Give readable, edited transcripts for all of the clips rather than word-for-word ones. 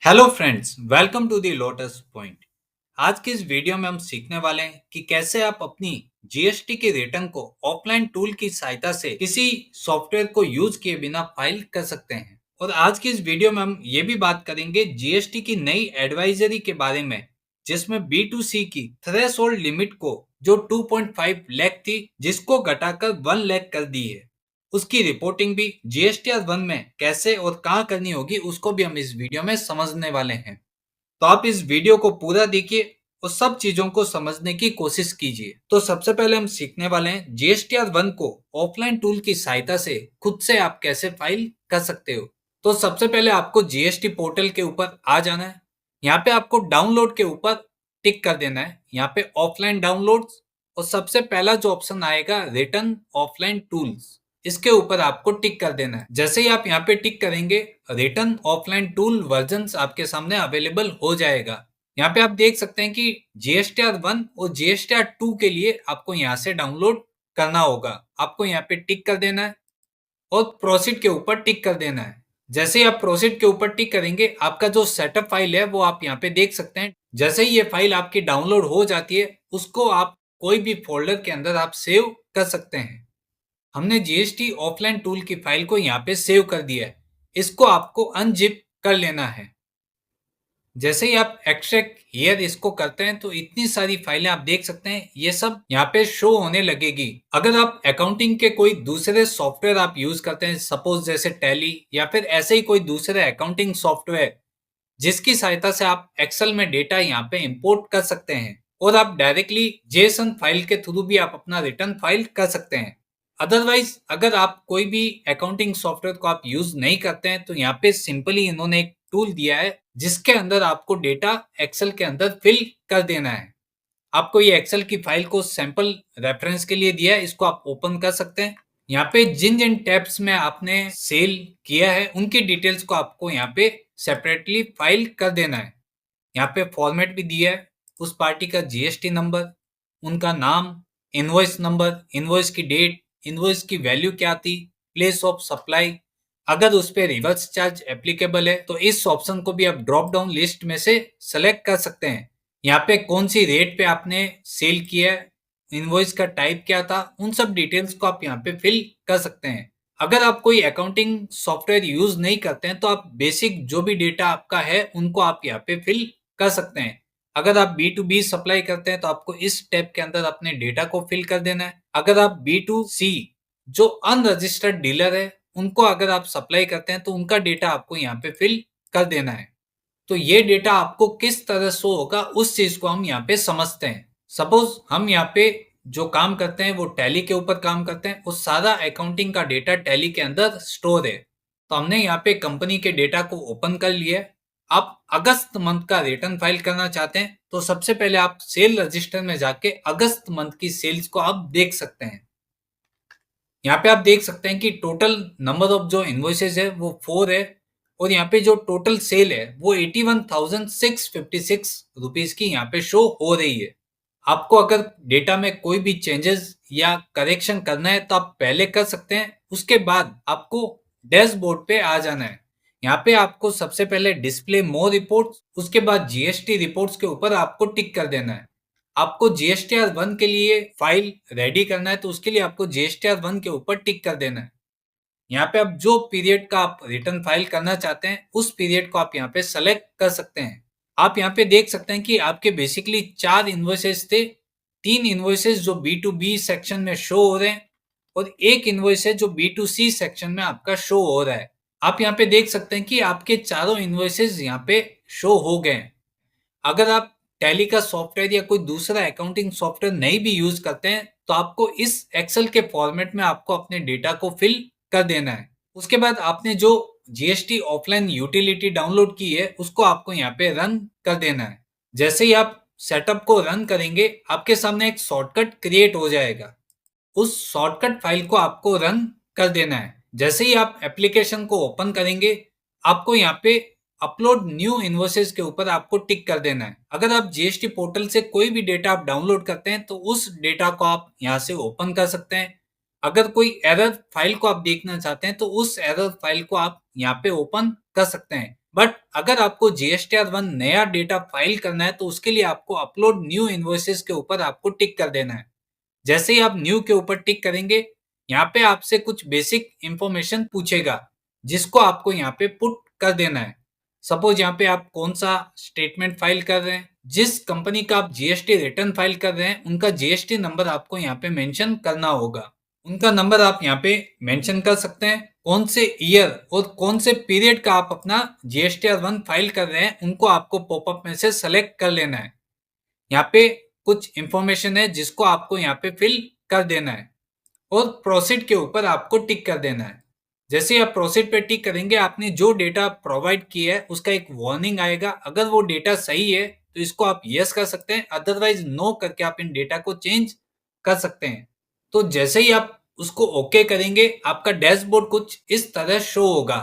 Hello friends, welcome to the Lotus Point. आज की इस वीडियो में हम सीखने वाले हैं कि कैसे आप अपनी जीएसटी के रिटर्न को ऑफलाइन टूल की सहायता से किसी सॉफ्टवेयर को यूज किए बिना फाइल कर सकते हैं। और आज की इस वीडियो में हम ये भी बात करेंगे जीएसटी की नई एडवाइजरी के बारे में, जिसमें B2C की थ्रेशोल्ड लिमिट को जो 2.5 लाख थी, जिसको घटाकर 1 लाख कर दी है। उसकी रिपोर्टिंग भी जीएसटीआर 1 में कैसे और कहाँ करनी होगी, उसको भी हम इस वीडियो में समझने वाले हैं। तो आप इस वीडियो को पूरा देखिए और सब चीजों को समझने की कोशिश कीजिए। तो सबसे पहले हम सीखने वाले हैं जीएसटीआर 1 को ऑफलाइन टूल की सहायता से खुद से आप कैसे फाइल कर सकते हो। तो सबसे पहले आपको जीएसटी पोर्टल के ऊपर आ जाना है। यहाँ पे आपको डाउनलोड के ऊपर टिक कर देना है, यहाँ पे ऑफलाइन डाउनलोड, और सबसे पहला जो ऑप्शन आएगा रिटर्न ऑफलाइन टूल्स, इसके ऊपर आपको टिक कर देना है। जैसे ही आप यहाँ पे टिक करेंगे, रिटर्न ऑफलाइन टूल वर्जन्स आपके सामने अवेलेबल हो जाएगा। यहाँ पे आप देख सकते हैं कि GSTR 1 और GSTR 2 के लिए आपको यहाँ से डाउनलोड करना होगा। आपको यहाँ पे टिक कर देना है और प्रोसीड के ऊपर टिक कर देना है। जैसे ही आप प्रोसीड के ऊपर टिक करेंगे, आपका जो सेटअप फाइल है वो आप यहाँ पे देख सकते हैं। जैसे ही ये फाइल आपकी डाउनलोड हो जाती है, उसको आप कोई भी फोल्डर के अंदर आप सेव कर सकते हैं। हमने जीएसटी ऑफलाइन टूल की फाइल को यहाँ पे सेव कर दिया है। इसको आपको अनजिप कर लेना है। जैसे ही आप एक्सट्रैक्ट हियर इसको करते हैं, तो इतनी सारी फाइलें आप देख सकते हैं, ये सब यहाँ पे शो होने लगेगी। अगर आप अकाउंटिंग के कोई दूसरे सॉफ्टवेयर आप यूज करते हैं, सपोज जैसे टैली या फिर ऐसे ही कोई दूसरे अकाउंटिंग सॉफ्टवेयर, जिसकी सहायता से आप एक्सेल में डेटा यहाँ पे इंपोर्ट कर सकते हैं, और आप डायरेक्टली जेसन फाइल के थ्रू भी आप अपना रिटर्न फाइल कर सकते हैं। अदरवाइज अगर आप कोई भी अकाउंटिंग सॉफ्टवेयर को आप यूज नहीं करते हैं, तो यहाँ पे सिंपली इन्होंने एक टूल दिया है, जिसके अंदर आपको डेटा एक्सेल के अंदर फिल कर देना है। आपको ये एक्सेल की फाइल को सैंपल रेफरेंस के लिए दिया है, इसको आप ओपन कर सकते हैं। यहाँ पे जिन जिन टैब्स में आपने सेल किया है, उनकी डिटेल्स को आपको यहाँ पे सेपरेटली फाइल कर देना है। यहाँ पे फॉर्मेट भी दिया है, उस पार्टी का जीएसटी नंबर, उनका नाम, इनवॉइस नंबर, इनवॉइस की डेट, इनवॉइस की वैल्यू क्या थी, प्लेस ऑफ सप्लाई, अगर उस पे रिवर्स चार्ज एप्लीकेबल है तो इस ऑप्शन को भी आप ड्रॉप डाउन लिस्ट में से सेलेक्ट कर सकते हैं। यहाँ पे कौन सी रेट पे आपने सेल किया है, इनवॉइस का टाइप क्या था, उन सब डिटेल्स को आप यहाँ पे फिल कर सकते हैं। अगर आप कोई अकाउंटिंग सॉफ्टवेयर यूज नहीं करते हैं, तो आप बेसिक जो भी डेटा आपका है उनको आप यहाँ पे फिल कर सकते हैं। अगर आप B2B सप्लाई करते हैं, तो आपको इस टैब के अंदर अपने डेटा को फिल कर देना है। अगर आप B2C जो अनरजिस्टर्ड डीलर है, उनको अगर आप सप्लाई करते हैं, तो उनका डेटा आपको यहाँ पे फिल कर देना है। तो ये डेटा आपको किस तरह शो होगा, उस चीज को हम यहाँ पे समझते हैं। सपोज हम यहाँ पे जो काम करते हैं वो टैली के ऊपर काम करते हैं, वो सारा अकाउंटिंग का डेटा टैली के अंदर स्टोर है। तो हमने यहाँ पे कंपनी के डेटा को ओपन कर लिया है। आप अगस्त मंथ का रिटर्न फाइल करना चाहते हैं, तो सबसे पहले आप सेल रजिस्टर में जाके अगस्त मंथ की सेल्स को आप देख सकते हैं। यहाँ पे आप देख सकते हैं कि टोटल नंबर ऑफ जो इन्वॉइसेज है वो 4 है, और यहाँ पे जो टोटल सेल है वो 81,656 रुपीज की यहाँ पे शो हो रही है। आपको अगर डेटा में कोई भी चेंजेस या करेक्शन करना है, तो आप पहले कर सकते हैं। उसके बाद आपको डैशबोर्ड पे आ जाना है। यहाँ पे आपको सबसे पहले डिस्प्ले मोर रिपोर्ट्स, उसके बाद जीएसटी रिपोर्ट्स के ऊपर आपको टिक कर देना है। आपको GSTR 1 के लिए फाइल रेडी करना है, तो उसके लिए आपको GSTR 1 के ऊपर टिक कर देना है। यहाँ पे आप जो पीरियड का आप रिटर्न फाइल करना चाहते हैं, उस पीरियड को आप यहाँ पे सेलेक्ट कर सकते हैं। आप यहाँ पे देख सकते हैं कि आपके बेसिकली 4 इन्वॉइसेस थे। 3 इन्वॉइसेस जो B2B सेक्शन में शो हो रहे हैं, और एक इन्वॉइस है जो B2C सेक्शन में आपका शो हो रहा है। आप यहाँ पे देख सकते हैं कि आपके चारों इन्वॉइसेस यहाँ पे शो हो गए हैं। अगर आप टैली का सॉफ्टवेयर या कोई दूसरा अकाउंटिंग सॉफ्टवेयर नहीं भी यूज करते हैं, तो आपको इस एक्सेल के फॉर्मेट में आपको अपने डेटा को फिल कर देना है। उसके बाद आपने जो जीएसटी ऑफलाइन यूटिलिटी डाउनलोड की है, उसको आपको यहाँ पे रन कर देना है। जैसे ही आप सेटअप को रन करेंगे, आपके सामने एक शॉर्टकट क्रिएट हो जाएगा। उस शॉर्टकट फाइल को आपको रन कर देना है। जैसे ही आप एप्लीकेशन को ओपन करेंगे, आपको यहाँ पे अपलोड न्यू इन्वॉइसेस के ऊपर आपको टिक कर देना है। अगर आप जीएसटी पोर्टल से कोई भी डेटा आप डाउनलोड करते हैं, तो उस डेटा को आप यहाँ से ओपन कर सकते हैं। अगर कोई एरर फाइल को आप देखना चाहते हैं, तो उस एरर फाइल को आप यहाँ पे ओपन कर सकते हैं। बट अगर आपको GSTR1 नया डेटा फाइल करना है तो उसके लिए आपको अपलोड न्यू इनवॉइसेस के ऊपर आपको टिक कर देना है। जैसे ही आप न्यू के ऊपर टिक करेंगे, यहाँ पे आपसे कुछ बेसिक इंफॉर्मेशन पूछेगा, जिसको आपको यहाँ पे पुट कर देना है। सपोज यहाँ पे आप कौन सा स्टेटमेंट फाइल कर रहे हैं, जिस कंपनी का आप जीएसटी रिटर्न फाइल कर रहे हैं, उनका जीएसटी नंबर आपको यहाँ पे मेंशन करना होगा। उनका नंबर आप यहाँ पे मेंशन कर सकते हैं। कौन से ईयर और कौन से पीरियड का आप अपना GSTR1 फाइल कर रहे हैं, उनको आपको पॉपअप में से सेलेक्ट कर लेना है। यहाँ पे कुछ इंफॉर्मेशन है जिसको आपको यहाँ पे फिल कर देना है और प्रोसीड के ऊपर आपको टिक कर देना है। जैसे आप प्रोसीड पे टिक करेंगे, आपने जो डेटा प्रोवाइड किया है उसका एक वार्निंग आएगा। अगर वो डेटा सही है तो इसको आप यस कर सकते हैं, अदरवाइज नो करके आप इन डेटा को चेंज कर सकते हैं। तो जैसे ही आप उसको ओके करेंगे, आपका डैशबोर्ड कुछ इस तरह शो होगा।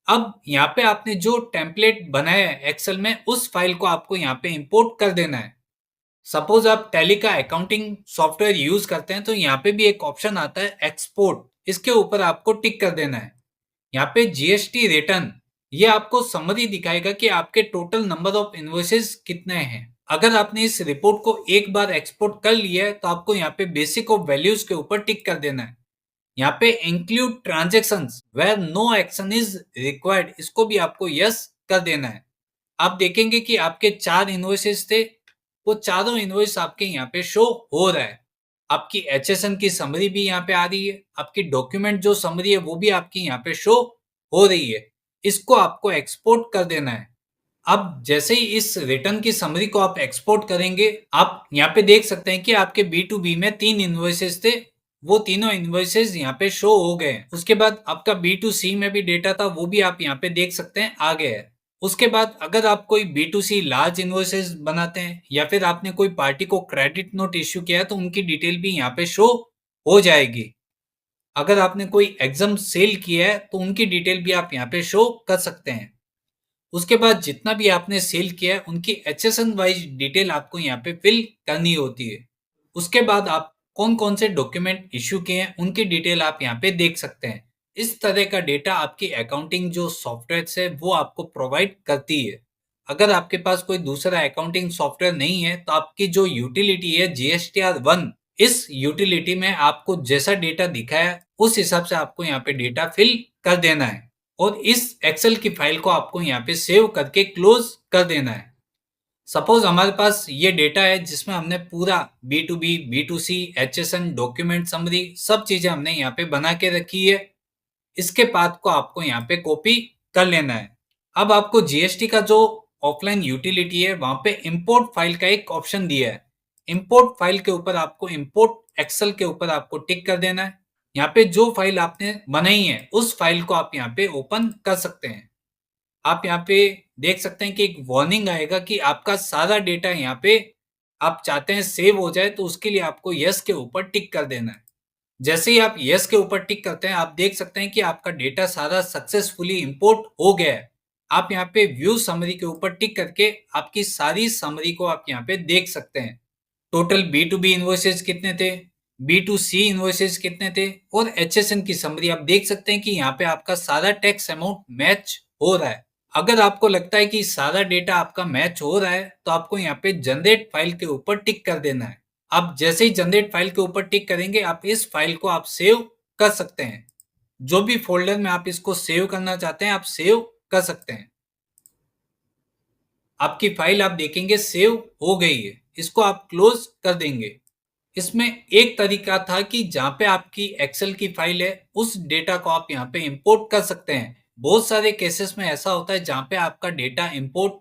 अब यहाँ पे आपने जो टेम्पलेट बनाया है एक्सेल में, उस फाइल को आपको यहाँ पे इंपोर्ट कर देना है। सपोज आप टैली का अकाउंटिंग सॉफ्टवेयर यूज करते हैं तो यहाँ पे भी एक ऑप्शन आता है एक्सपोर्ट, इसके ऊपर आपको टिक कर देना है। यहाँ पे जीएसटी रिटर्न, ये आपको समरी दिखाएगा कि आपके टोटल नंबर ऑफ इनवॉइसेस कितने हैं। अगर आपने इस रिपोर्ट को एक बार एक्सपोर्ट कर लिया है तो आपको यहाँ पे बेसिक ऑफ वैल्यूज के ऊपर टिक कर देना है। यहाँ पे include transactions where no action is required, इसको भी आपको यस कर देना है। आप देखेंगे कि आपके 4 इनवॉइसेस थे, वो चारों इनवॉइस आपके यहाँ पे शो हो रहा है। आपकी एचएसएन की समरी भी यहाँ पे आ रही है, आपकी डॉक्यूमेंट जो समरी है वो भी आपकी यहाँ पे शो हो रही है। इसको आपको एक्सपोर्ट कर देना है। अब जैसे ही इस रिटर्न की समरी को आप एक्सपोर्ट करेंगे, आप यहाँ पे देख सकते हैं कि आपके B2B में 3 इनवॉइसेस थे, वो तीनों इनवॉइसेस यहाँ पे शो हो गए। उसके बाद आपका B2C में भी डेटा था, वो भी आप यहाँ पे देख सकते हैं आ गया है। उसके बाद अगर आप कोई B2C लार्ज इनवॉइसेस बनाते हैं या फिर आपने कोई पार्टी को क्रेडिट नोट इश्यू किया है तो उनकी डिटेल भी यहाँ पे शो हो जाएगी। अगर आपने कोई एग्जाम सेल किया है तो उनकी डिटेल भी आप यहाँ पे शो कर सकते हैं। उसके बाद जितना भी आपने सेल किया है उनकी एचएसएन वाइज डिटेल आपको यहाँ पे फिल करनी होती है। उसके बाद आप कौन कौन से डॉक्यूमेंट इश्यू किए हैं उनकी डिटेल आप यहाँ पे देख सकते हैं। इस तरह का डेटा आपकी अकाउंटिंग जो सॉफ्टवेयर है वो आपको प्रोवाइड करती है। अगर आपके पास कोई दूसरा अकाउंटिंग सॉफ्टवेयर नहीं है तो आपकी जो यूटिलिटी है GSTR1, इस यूटिलिटी में आपको जैसा डेटा दिखाया उस हिसाब से आपको यहाँ पे डेटा फिल कर देना है और इस एक्सेल की फाइल को आपको यहाँ पे सेव करके क्लोज कर देना है। सपोज हमारे पास ये डेटा है जिसमें हमने पूरा B2B, B2C, HSN, document summary सब चीजें हमने यहाँ पे बना के रखी है। इसके पाथ को आपको यहाँ पे कॉपी कर लेना है। अब आपको जीएसटी का जो ऑफलाइन यूटिलिटी है वहां पे इंपोर्ट फाइल का एक ऑप्शन दिया है। इंपोर्ट फाइल के ऊपर आपको इंपोर्ट एक्सेल के ऊपर आपको टिक कर देना है। यहाँ पे जो फाइल आपने बनाई है उस फाइल को आप यहाँ पे ओपन कर सकते हैं। आप यहाँ पे देख सकते हैं कि एक वार्निंग आएगा कि आपका सारा डेटा यहाँ पे आप चाहते हैं सेव हो जाए, तो उसके लिए आपको यस के ऊपर टिक कर देना है। जैसे ही आप यस के ऊपर टिक करते हैं, आप देख सकते हैं कि आपका डेटा सारा सक्सेसफुली इंपोर्ट हो गया है। आप यहाँ पे व्यू समरी के ऊपर टिक करके आपकी सारी समरी को आप यहाँ पे देख सकते हैं। टोटल B2B इनवॉइसेस कितने थे, B2C इनवॉइसेस कितने थे और HSN की समरी आप देख सकते हैं कि यहाँ पे आपका सारा टैक्स अमाउंट मैच हो रहा है। अगर आपको लगता है कि सारा डेटा आपका मैच हो रहा है तो आपको यहाँ पे जनरेट फाइल के ऊपर टिक कर देना है। आप जैसे ही जनरेट फाइल के ऊपर टिक करेंगे, आप इस फाइल को आप सेव कर सकते हैं। जो भी फोल्डर में आप इसको सेव करना चाहते हैं आप सेव कर सकते हैं। आपकी फाइल आप देखेंगे सेव हो गई है, इसको आप क्लोज कर देंगे। इसमें एक तरीका था कि जहां पे आपकी एक्सेल की फाइल है उस डेटा को आप यहाँ पे इंपोर्ट कर सकते हैं। बहुत सारे केसेस में ऐसा होता है जहां पे आपका डेटा इंपोर्ट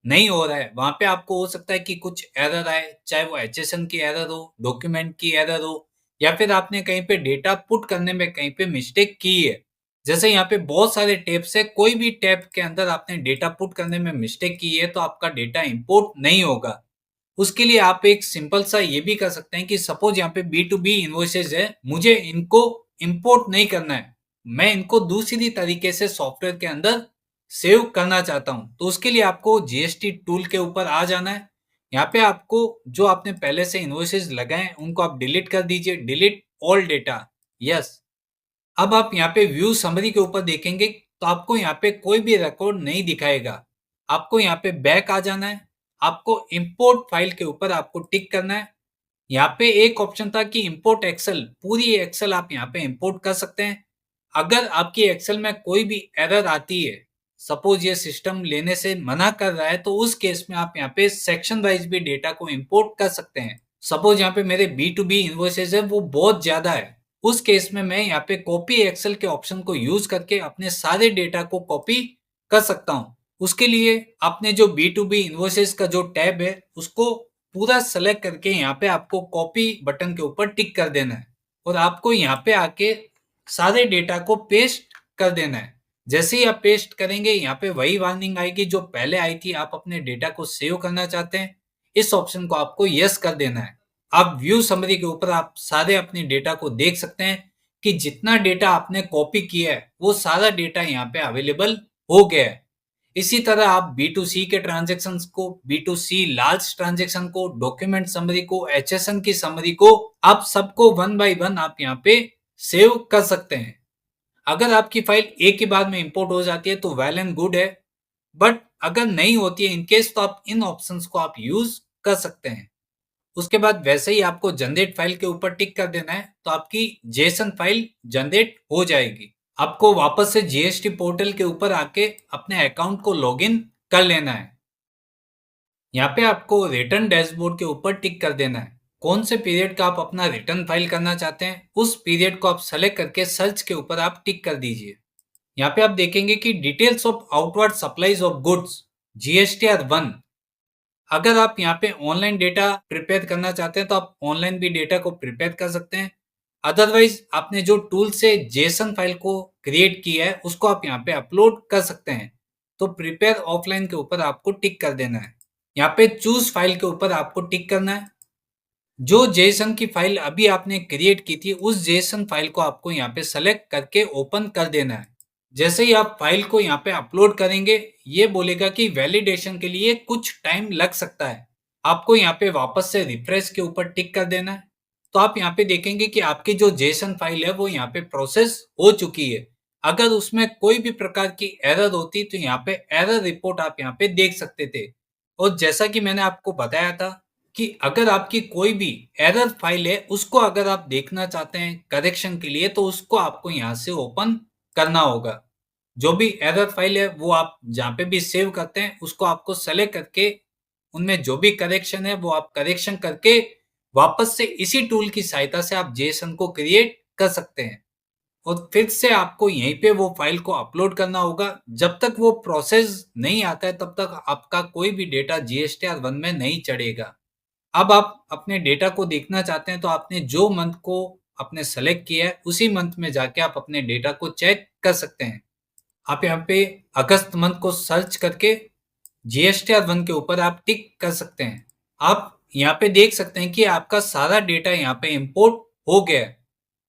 नहीं हो रहा है, वहां पे आपको हो सकता है कि कुछ एरर आए, चाहे वो एचएसएन की एरर हो, डॉक्यूमेंट की एरर हो, या फिर आपने कहीं पे डेटा पुट करने में कहीं पे मिस्टेक की है। जैसे यहाँ पे बहुत सारे टैब्स है, कोई भी टैब के अंदर आपने डेटा पुट करने में मिस्टेक की है तो आपका डेटा इंपोर्ट नहीं होगा। उसके लिए आप एक सिंपल सा ये भी कर सकते हैं कि सपोज यहाँ पे B2B इनवॉइसेज है, मुझे इनको इंपोर्ट नहीं करना है, मैं इनको दूसरी तरीके से सॉफ्टवेयर के अंदर सेव करना चाहता हूँ। तो उसके लिए आपको जीएसटी टूल के ऊपर आ जाना है। यहाँ पे आपको जो आपने पहले से इनवॉइसेज लगाए उनको आप डिलीट कर दीजिए, डिलीट ऑल डेटा, यस। अब आप यहाँ पे व्यू समरी के ऊपर देखेंगे तो आपको यहाँ पे कोई भी रिकॉर्ड नहीं दिखाएगा। आपको यहाँ पे बैक आ जाना है, आपको इंपोर्ट फाइल के ऊपर आपको टिक करना है। यहाँ पे एक ऑप्शन था कि इंपोर्ट एक्सेल, पूरी एक्सेल आप यहाँ पे इंपोर्ट कर सकते हैं। अगर आपकी एक्सेल में कोई भी एरर आती है, सपोज ये सिस्टम लेने से मना कर रहा है, तो उस केस में आप यहाँ पे सेक्शन वाइज भी डेटा को इंपोर्ट कर सकते हैं। सपोज यहाँ पे मेरे B2B इन्वॉइसेस है वो बहुत ज्यादा है, उस केस में मैं यहाँ पे कॉपी एक्सेल के ऑप्शन को यूज करके अपने सारे डेटा को कॉपी कर सकता हूँ। उसके लिए आपने जो B2B इन्वॉइसेस का जो टैब है उसको पूरा सेलेक्ट करके यहाँ पे आपको कॉपी बटन के ऊपर टिक कर देना है और आपको यहाँ पे आके सारे डेटा को पेस्ट कर देना है। जैसे ही आप पेस्ट करेंगे यहाँ पे वही वार्निंग आएगी जो पहले आई थी। आप अपने डेटा को सेव करना चाहते हैं, इस ऑप्शन को आपको यस कर देना है। आप व्यू समरी के ऊपर आप सारे अपने डेटा को देख सकते हैं कि जितना डेटा आपने कॉपी किया है वो सारा डेटा यहाँ पे अवेलेबल हो गया है। इसी तरह आप B2C के ट्रांजेक्शन्स को, B2C लार्ज ट्रांजेक्शन को, डॉक्यूमेंट समरी को, HSN की समरी को, आप सबको वन बाय वन आप यहाँ पे सेव कर सकते हैं। अगर आपकी फाइल एक ही बार में इंपोर्ट हो जाती है तो वेल एंड गुड है, बट अगर नहीं होती है इनकेस, तो आप इन ऑप्शंस को आप यूज कर सकते हैं। उसके बाद वैसे ही आपको जनरेट फाइल के ऊपर टिक कर देना है तो आपकी जेसन फाइल जनरेट हो जाएगी। आपको वापस से जीएसटी पोर्टल के ऊपर आके अपने अकाउंट को लॉगिन कर लेना है। यहाँ पे आपको रिटर्न डैशबोर्ड के ऊपर टिक कर देना है। कौन से पीरियड का आप अपना रिटर्न फाइल करना चाहते हैं उस पीरियड को आप सेलेक्ट करके सर्च के ऊपर आप टिक कर दीजिए। यहाँ पे आप देखेंगे कि details of outward supplies of goods GSTR 1। अगर आप यहाँ पे ऑनलाइन डेटा प्रिपेयर करना चाहते हैं तो आप ऑनलाइन भी डेटा को प्रिपेयर कर सकते हैं। अदरवाइज आपने जो टूल से जेसन फाइल को क्रिएट किया है उसको आप यहाँ पे अपलोड कर सकते हैं। तो प्रिपेयर ऑफलाइन के ऊपर आपको टिक कर देना है। यहाँ पे चूज फाइल के ऊपर आपको टिक करना है। जो जेसन की फाइल अभी आपने क्रिएट की थी उस जेसन फाइल को आपको यहाँ पे सेलेक्ट करके ओपन कर देना है। जैसे ही आप फाइल को यहाँ पे अपलोड करेंगे ये बोलेगा कि वैलिडेशन के लिए कुछ टाइम लग सकता है। आपको यहाँ पे वापस से रिफ्रेश के ऊपर टिक कर देना है। तो आप यहाँ पे देखेंगे कि आपकी जो जेसन फाइल है वो यहाँ पे प्रोसेस हो चुकी है। अगर उसमें कोई भी प्रकार की एरर होती तो यहाँ पे एरर रिपोर्ट आप यहाँ पे देख सकते थे। और जैसा कि मैंने आपको बताया था कि अगर आपकी कोई भी एरर फाइल है उसको अगर आप देखना चाहते हैं करेक्शन के लिए तो उसको आपको यहाँ से ओपन करना होगा। जो भी एरर फाइल है वो आप जहाँ पे भी सेव करते हैं उसको आपको सेलेक्ट करके उनमें जो भी करेक्शन है वो आप करेक्शन करके वापस से इसी टूल की सहायता से आप जेसन को क्रिएट कर सकते हैं। और फिर से आपको यहीं पे वो फाइल को अपलोड करना होगा। जब तक वो प्रोसेस नहीं आता है तब तक आपका कोई भी डेटा GSTR 1 में नहीं चढ़ेगा। अब आप अपने डेटा को देखना चाहते हैं तो आपने जो मंथ को आपने सेलेक्ट किया है उसी मंथ में जाके आप अपने डेटा को चेक कर सकते हैं। आप यहाँ पे अगस्त मंथ को सर्च करके GSTR 1 के ऊपर आप टिक कर सकते हैं। आप यहाँ पे देख सकते हैं कि आपका सारा डेटा यहाँ पे इंपोर्ट हो गया है।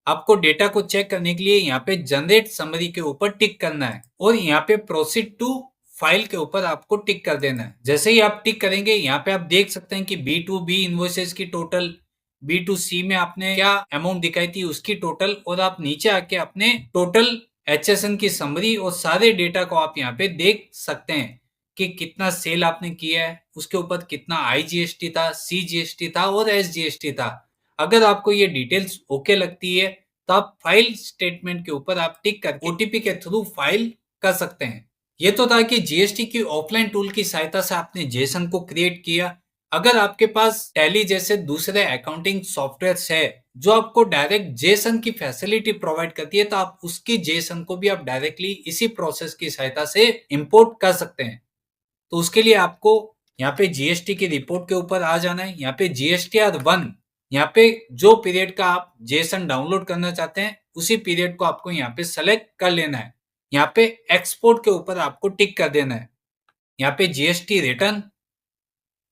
आपको डेटा को चेक करने के लिए यहाँ पे जनरेट समरी के ऊपर टिक करना है और यहाँ पे प्रोसीड टू फाइल के ऊपर आपको टिक कर देना है। जैसे ही आप टिक करेंगे यहाँ पे आप देख सकते हैं कि B2B इन्वॉइसेस की टोटल, B2C में आपने क्या अमाउंट दिखाई थी उसकी टोटल, और आप नीचे आके अपने टोटल HSN की समरी और सारे डेटा को आप यहाँ पे देख सकते हैं कि कितना सेल आपने किया है, उसके ऊपर कितना IGST था, CGST था और SGST था। अगर आपको ये डिटेल्स ओके लगती है तो आप फाइल स्टेटमेंट के ऊपर आप टिक करके OTP के थ्रू फाइल कर सकते हैं। ये तो था कि GST की ऑफलाइन टूल की सहायता से आपने जेसन को क्रिएट किया। अगर आपके पास टैली जैसे दूसरे अकाउंटिंग सॉफ्टवेयर्स है जो आपको डायरेक्ट जेसन की फैसिलिटी प्रोवाइड करती है तो आप उसकी जेसन को भी आप डायरेक्टली इसी प्रोसेस की सहायता से इंपोर्ट कर सकते हैं। तो उसके लिए आपको यहाँ पे GST की रिपोर्ट के ऊपर आ जाना है। यहाँ पे GSTR 1, यहाँ पे जो पीरियड का आप जेसन डाउनलोड करना चाहते हैं उसी पीरियड को आपको यहाँ पे सेलेक्ट कर लेना है। यहाँ पे एक्सपोर्ट के ऊपर आपको टिक कर देना है। यहाँ पे GST रिटर्न,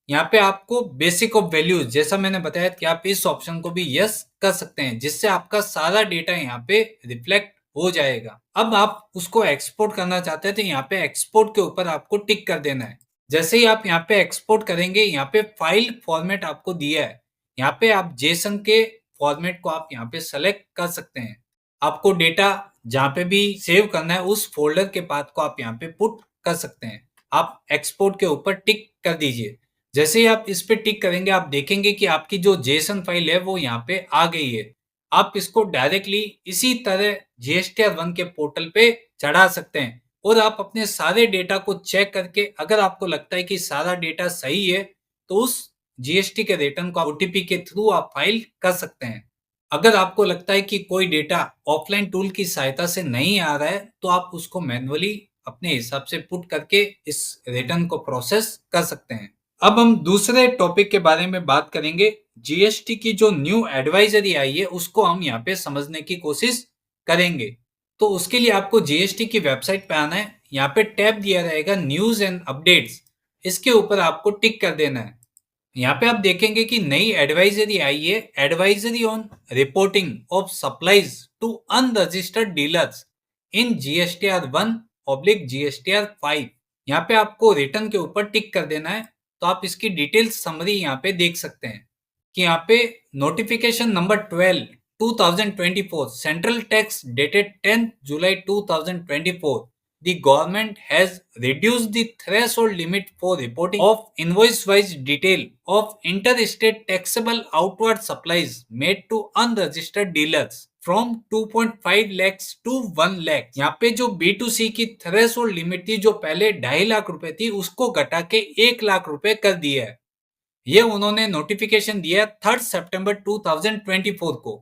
यहाँ पे आपको बेसिक ऑफ वैल्यूज, जैसा मैंने बताया कि आप इस ऑप्शन को भी यस कर सकते हैं जिससे आपका सारा डेटा यहाँ पे रिफ्लेक्ट हो जाएगा। अब आप उसको एक्सपोर्ट करना चाहते हैं तो यहाँ पे एक्सपोर्ट के ऊपर आपको टिक कर देना है। जैसे ही आप यहाँ पे एक्सपोर्ट करेंगे यहाँ पे फाइल फॉर्मेट आपको दिया है, यहाँ पे आप जेसन के फॉर्मेट को आप यहाँ पे सेलेक्ट कर सकते हैं। आपको डेटा जहाँ पे भी सेव करना है उस फोल्डर के पाथ को आप यहाँ पे पुट कर सकते हैं। आप एक्सपोर्ट के ऊपर टिक कर दीजिए। जैसे ही आप इस पे टिक करेंगे आप देखेंगे कि आपकी जो जेसन फाइल है वो यहाँ पे आ गई है। आप इसको डायरेक्टली इसी तरह GSTR1 के पोर्टल पे चढ़ा सकते हैं और आप अपने सारे डेटा को चेक करके अगर आपको लगता है कि सारा डेटा सही है तो उस जीएसटी के रिटर्न को ओटीपी के थ्रू आप फाइल कर सकते हैं। अगर आपको लगता है कि कोई डेटा ऑफलाइन टूल की सहायता से नहीं आ रहा है तो आप उसको मैन्युअली अपने हिसाब से पुट करके इस रिटर्न को प्रोसेस कर सकते हैं। अब हम दूसरे टॉपिक के बारे में बात करेंगे। जीएसटी की जो न्यू एडवाइजरी आई है उसको हम यहाँ पे समझने की कोशिश करेंगे। तो उसके लिए आपको जीएसटी की वेबसाइट पे आना है। यहाँ पे टैब दिया रहेगा न्यूज एंड अपडेट्स, इसके ऊपर आपको टिक कर देना है। यहाँ पे आप देखेंगे कि नई एडवाइजरी आई है, advisory on reporting of supplies to unregistered dealers in GSTR1/GSTR5। यहाँ पे आपको रिटर्न के ऊपर टिक कर देना है। तो आप इसकी डिटेल समरी यहाँ पे देख सकते हैं कि यहाँ पे notification number 12 2024 central tax dated 10 July 2024, the government has reduced the threshold limit for reporting of invoice-wise detail of interstate taxable outward supplies made to unregistered dealers from 2.5 lakhs to 1 lakh। यहाँ पे जो B2C की threshold limit थी जो पहले 2.5 लाख रुपए थी उसको घटा के 1 लाख रुपए कर दिया है। ये उन्होंने नोटिफिकेशन दिया 3 सितंबर 2024 को।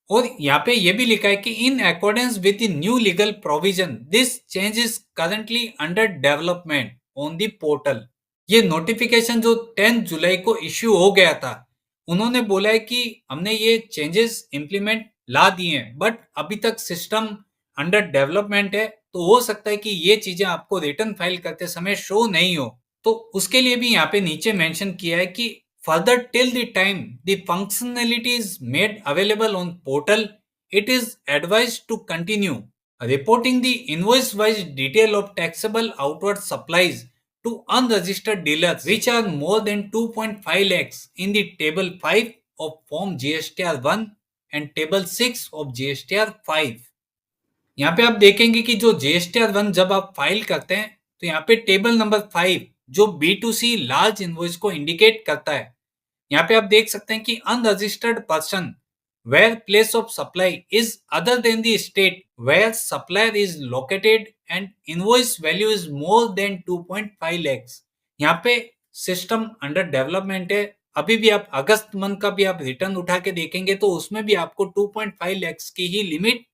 और यहाँ पे ये भी लिखा है कि in accordance with the new legal provision this change is currently under development on the portal. ये नोटिफिकेशन जो 10 जुलाई को इश्यू हो गया था, उन्होंने बोला है कि हमने ये चेंजेस इंप्लीमेंट ला दिए हैं बट अभी तक सिस्टम अंडर डेवलपमेंट है, तो हो सकता है कि ये चीजें आपको रिटर्न फाइल करते समय शो नहीं हो। तो उसके लिए भी यहाँ पे नीचे मेंशन किया है कि further till the time the functionality is made available on portal, it is advised to continue reporting the invoice-wise detail of taxable outward supplies to unregistered dealers which are more than 2.5 lakhs in the table 5 of form GSTR1 and table 6 of GSTR5। यहाँ पे आप देखेंगे कि जो GSTR1 जब आप file करते हैं तो यहाँ पे टेबल नंबर 5 जो B2C लार्ज इनवॉइस को इंडिकेट करता है, यहाँ पे आप देख सकते हैं कि unregistered person where place of supply is other than the state where supplier is located and invoice value is more than 2.5 lakhs। यहाँ पे सिस्टम अंडर डेवलपमेंट है। अभी भी आप अगस्त मंथ का भी आप रिटर्न उठा के देखेंगे तो उसमें भी आपको 2.5 lakhs की ही लिमिट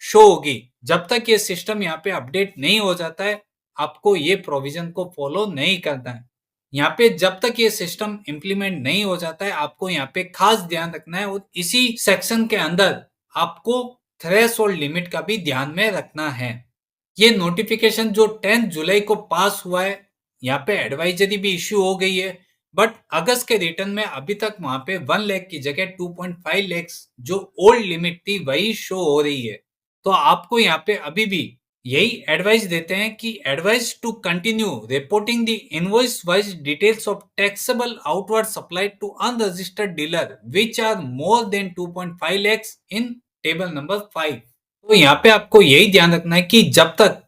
शो होगी। जब तक ये सिस्टम यहाँ पे अपडेट नहीं हो जाता है आपको ये प्रोविजन को फॉलो नहीं करना है। यहाँ पे जब तक ये सिस्टम इंप्लीमेंट नहीं हो जाता है आपको यहाँ पे खास ध्यान रखना है और इसी सेक्शन के अंदर आपको थ्रेशोल्ड लिमिट का भी ध्यान में रखना है। ये नोटिफिकेशन जो 10 जुलाई को पास हुआ है, यहाँ पे एडवाइजरी भी इश्यू हो गई है बट अगस्त के रिटर्न में अभी तक वहां पे 1 लाख की जगह 2.5 लाख जो ओल्ड लिमिट थी वही शो हो रही है। तो आपको यहाँ पे अभी भी यही एडवाइस देते हैं कि advice to continue reporting the invoice wise details of taxable outward supply to unregistered dealer which are more than 2.5 lakhs in table number 5। तो यहाँ पे आपको यही ध्यान रखना है कि जब तक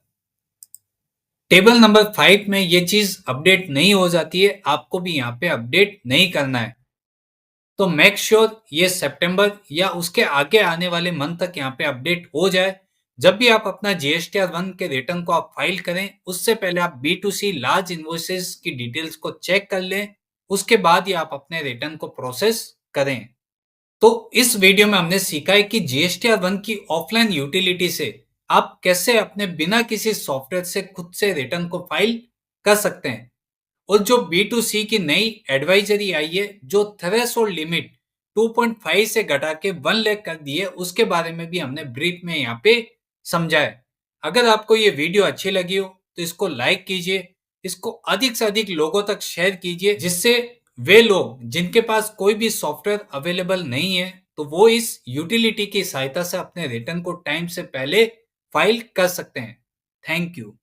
टेबल नंबर 5 में ये चीज अपडेट नहीं हो जाती है आपको भी यहाँ पे अपडेट नहीं करना है। तो मेक श्योर ये सितंबर या उसके आगे आने वाले मंथ तक यहाँ पे अपडेट हो जाए। जब भी आप अपना GSTR1 के रिटर्न को आप फाइल करें उससे पहले आप B2C लार्ज इनवॉइसेस की डिटेल्स को चेक कर लें, उसके बाद ही आप अपने रिटर्न को प्रोसेस करें। तो इस वीडियो में हमने सीखा है कि GSTR1 की ऑफलाइन यूटिलिटी से आप कैसे अपने बिना किसी सॉफ्टवेयर से खुद से रिटर्न को फाइल कर सकते हैं। और जो B2C की नई एडवाइजरी आई है जो थ्रेशोल्ड लिमिट 2.5 से घटा के 1 लाख कर दी है उसके बारे में भी हमने ब्रीफ में यहाँ पे समझा है। अगर आपको ये वीडियो अच्छी लगी हो तो इसको लाइक कीजिए, इसको अधिक से अधिक लोगों तक शेयर कीजिए जिससे वे लोग जिनके पास कोई भी सॉफ्टवेयर अवेलेबल नहीं है तो वो इस यूटिलिटी की सहायता से अपने रिटर्न को टाइम से पहले फाइल कर सकते हैं। Thank you.